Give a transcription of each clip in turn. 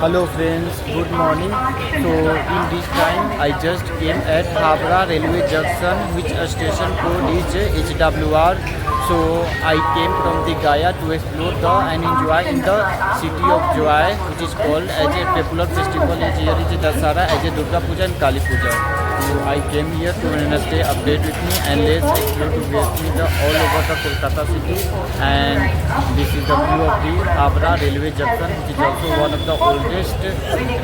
Hello friends, good morning. So in this time I just came at Habra railway junction which station code is HWR. So I came from the Gaya to explore the and enjoy in the city of Joy which is called as a popular festival is here is Dasara as a Durga Puja and Kali Puja. So I came here to stay update with me and let's explore to with me the all over the Kolkata city, and this is the view of the Habra railway junction which is also one of the oldest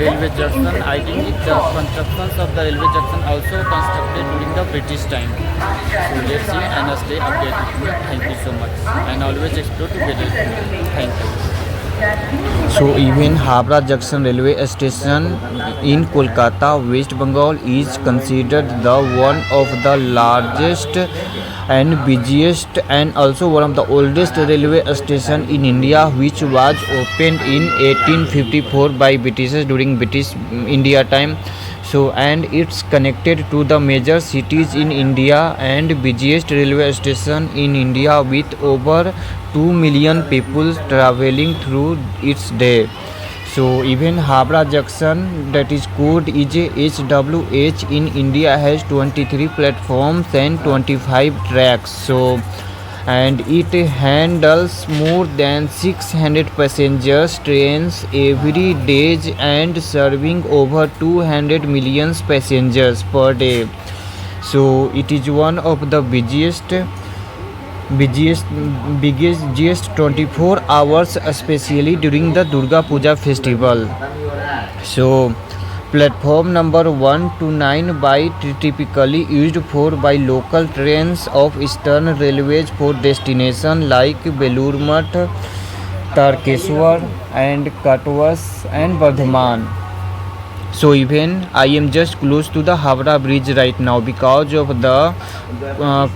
railway junction. I think the constructions of the railway junction also constructed during the British time. So let's see and stay updated with me. Thank you so much and always explore together with me. Thank you. So even Habra Junction railway station in Kolkata, West Bengal is considered the one of the largest and busiest and also one of the oldest railway station in India, which was opened in 1854 by Britishers during British India time. So and it's connected to the major cities in India and busiest railway station in India with over 2 million people traveling through its day. So even Habra Junction, that is code is HWH in India, has 23 platforms and 25 tracks. So and it handles more than 600 passengers trains every day and serving over 200 million passengers per day. So it is one of the biggest 24 hours, especially during the Durga Puja festival. So platform number 1 to 9 by typically used for by local trains of Eastern Railways for destination like Belur Math, Tarkeswar and Katwas and Bardhaman. So even I am just close to the Habra bridge right now because of the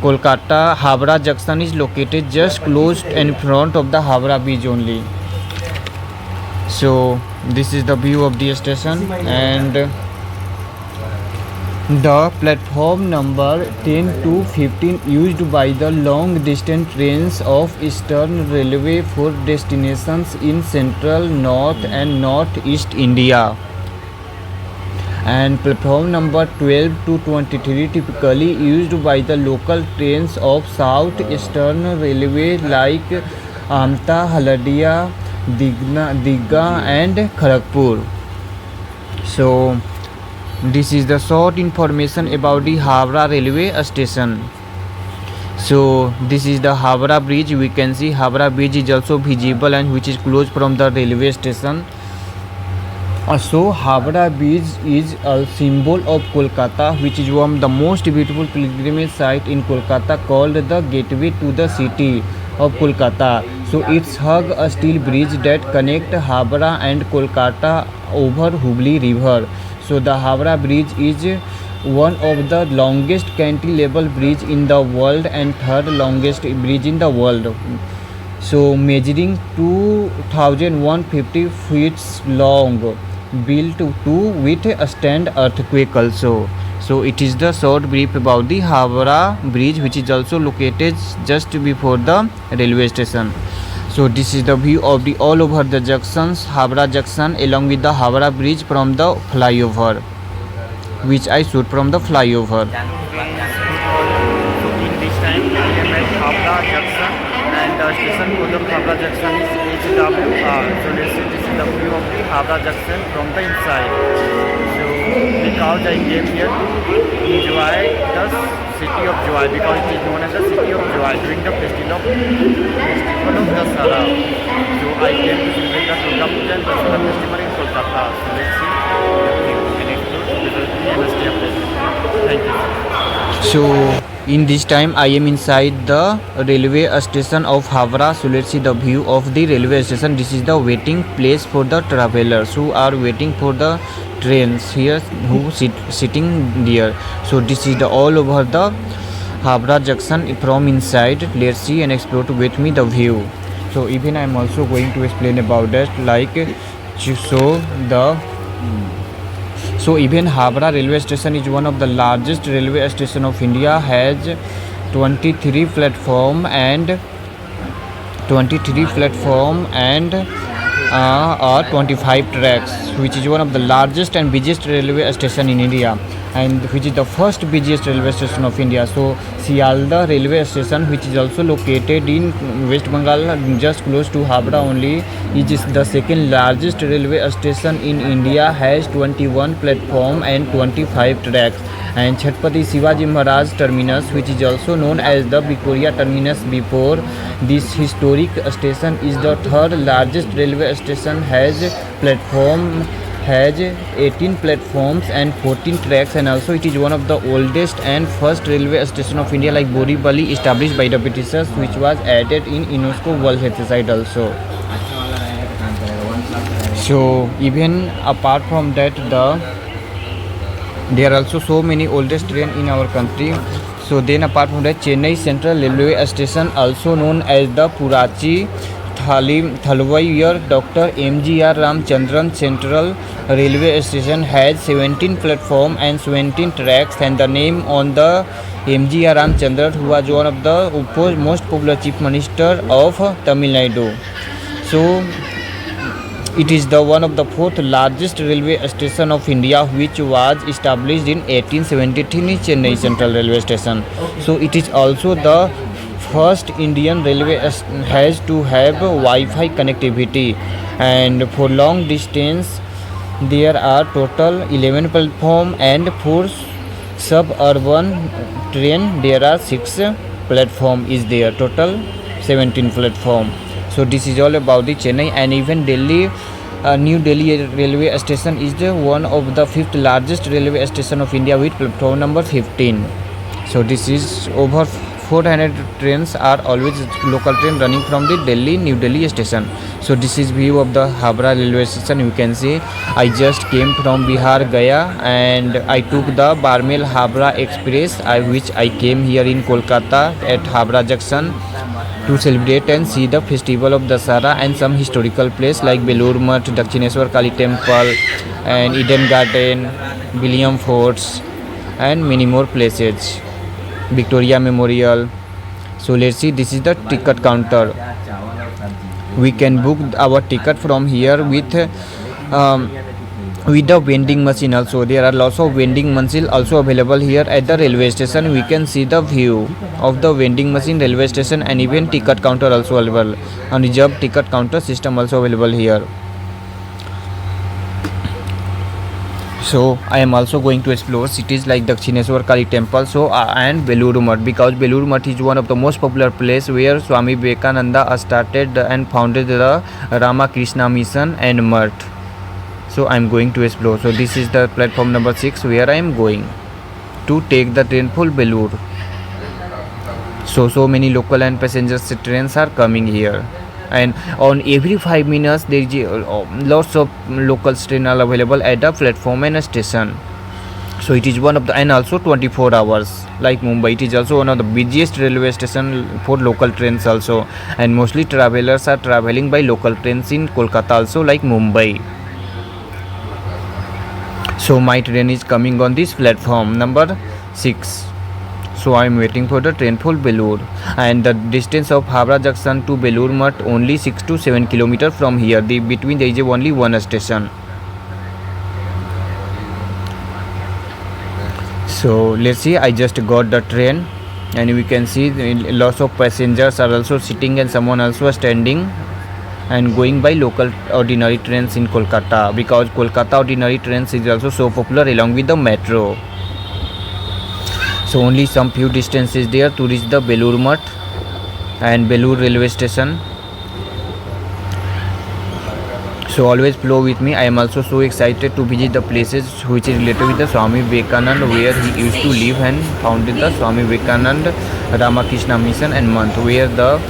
Kolkata Habra junction is located just close in front of the Habra bridge only. So this is the view of the station, and the platform number 10 to 15 used by the long distance trains of Eastern Railway for destinations in central, north and northeast India. And platform number 12 to 23 typically used by the local trains of South Eastern Railway like Amta, Haldia, Digga and Kharagpur. So this is the short information about the Habra railway station. So this is the Habra bridge. We can see Habra bridge is also visible and which is close from the railway station. So Habra bridge is a symbol of Kolkata, which is one of the most beautiful pilgrimage site in Kolkata, called the gateway to the city of Kolkata. So it's hug a steel bridge that connect Habra and Kolkata over Hooghly river. So the Habra bridge is one of the longest cantilever bridge in the world and third longest bridge in the world. So measuring 2,150 feet long, built to with a stand earthquake also. So it is the short brief about the Habra bridge, which is also located just before the railway station. So this is the view of the all over the junctions, Habra junction along with the Habra bridge from the flyover, which I shoot from the flyover. So in this time I am at Habra junction and the station code of Habra junction is HWR. So let's see, this is the view of the Habra junction from the inside. So because I came here to enjoy the city of Joy, because it is known as the city of Joy during the festival of Dasara. So I came to celebrate the Durga Puja and Dasara festival in Kolkata. So let's see and explore and stay updated. Thank you. So in this time I am inside the railway station of Habra. So let's see the view of the railway station. This is the waiting place for the travelers who are waiting for the trains here, who sitting there. So this is the all over the Habra junction from inside. Let's see and explore to get me the view. So even I am also going to explain about that, like so even Habra railway station is one of the largest railway station of India, has 23 platform and are 25 tracks, which is one of the largest and busiest railway station in India, and which is the first busiest railway station of India. So Sialdah railway station, which is also located in West Bengal, just close to Hapra only, it is the second largest railway station in India, has 21 platform and 25 tracks. And Chhatrapati Shivaji Maharaj Terminus, which is also known as the Victoria Terminus before this historic station, is the third largest railway station, has 18 platforms and 14 tracks, and also it is one of the oldest and first railway station of India, like Borivali, established by the Britishers, which was added in UNESCO World Heritage Site also. So even apart from that, there are also so many oldest train in our country. So then apart from that, Chennai Central Railway Station, also known as the Purachi Thalwaiyer Dr. MGR Ramchandran Central Railway Station, has 17 platform and 17 tracks, and the name on the MGR Ramchandran, who was one of the most popular chief minister of Tamil Nadu. So it is the one of the fourth largest railway station of India, which was established in 1873 in Chennai Central Railway Station. So it is also the first Indian railway has to have Wi-Fi connectivity, and for long distance there are total 11 platform, and for suburban train there are 6 platform is there, total 17 platform. So this is all about the Chennai. And even Delhi, New Delhi railway station is the one of the 5th largest railway station of India, with platform number 15. So this is over 400 trains are always local train running from the New Delhi station. So this is view of the Hapra railway station. You can see I just came from Bihar Gaya, and I took the Barmel Hapra Express, which I came here in Kolkata at Hapra Junction to celebrate and see the festival of Dasara and some historical place like Belur Math, Dakshineshwar Kali Temple, and Eden Garden, William Forts, and many more places, Victoria Memorial. So let's see, this is the ticket counter. We can book our ticket from here with the vending machine also. There are lots of vending machines also available here at the railway station. We can see the view of the vending machine, railway station, and even ticket counter also available, and reserved ticket counter system also available here. So I am also going to explore cities like Dakshineshwar Kali Temple, and Belur Math, because Belur Math is one of the most popular place where Swami Vivekananda started and founded the Ramakrishna Mission and Math. So I am going to explore. So this is the platform number 6 where I am going to take the train for Belur. So many local and passenger trains are coming here, and on every 5 minutes there is lots of local trains are available at the platform and station. So it is one of the, and also 24 hours like Mumbai. It is also one of the busiest railway station for local trains also, and mostly travelers are traveling by local trains in Kolkata also, like Mumbai. So my train is coming on this platform number 6. So I am waiting for the train for Belur, and the distance of Hapra Junction to Belur Math only 6 to 7 km from here. Between there is only one station. So let's see, I just got the train, and we can see lots of passengers are also sitting, and someone also standing and going by local ordinary trains in Kolkata, because Kolkata ordinary trains is also so popular along with the metro. So only some few distance is there to reach the Belur Math and Belur railway station. So always flow with me. I am also so excited to visit the places which is related with the Swami Vivekananda, where he used to live and founded the Swami Vivekananda Ramakrishna Mission and Month, where the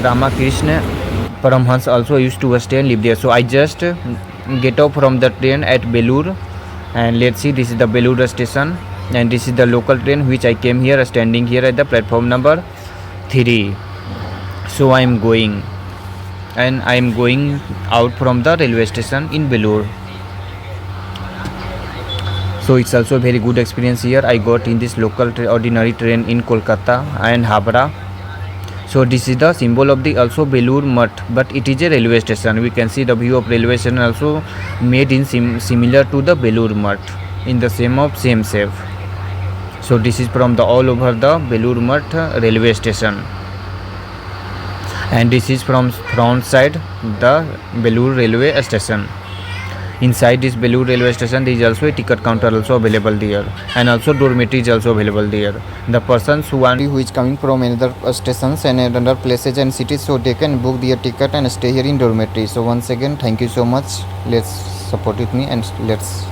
Ramakrishna Paramhans also used to stay and live there. So I just get off from the train at Belur, and let's see, this is the Belur station, and this is the local train which I came here, standing here at the platform number 3. So I am going, and I am going out from the railway station in Belur. So it's also a very good experience here I got in this local ordinary train in Kolkata and Hapra. So this is the symbol of the also Belur Math, but it is a railway station. We can see the view of railway station also made in similar to the Belur Math in the same shape. So this is from the all over the Belur Math railway station, and this is from front side the Belur railway station. Inside this Belur railway station there is also a ticket counter also available there, and also dormitory is also available there. The persons who is coming from another stations and another places and cities, so they can book their ticket and stay here in dormitory. So once again, thank you so much. Let's support with me and let's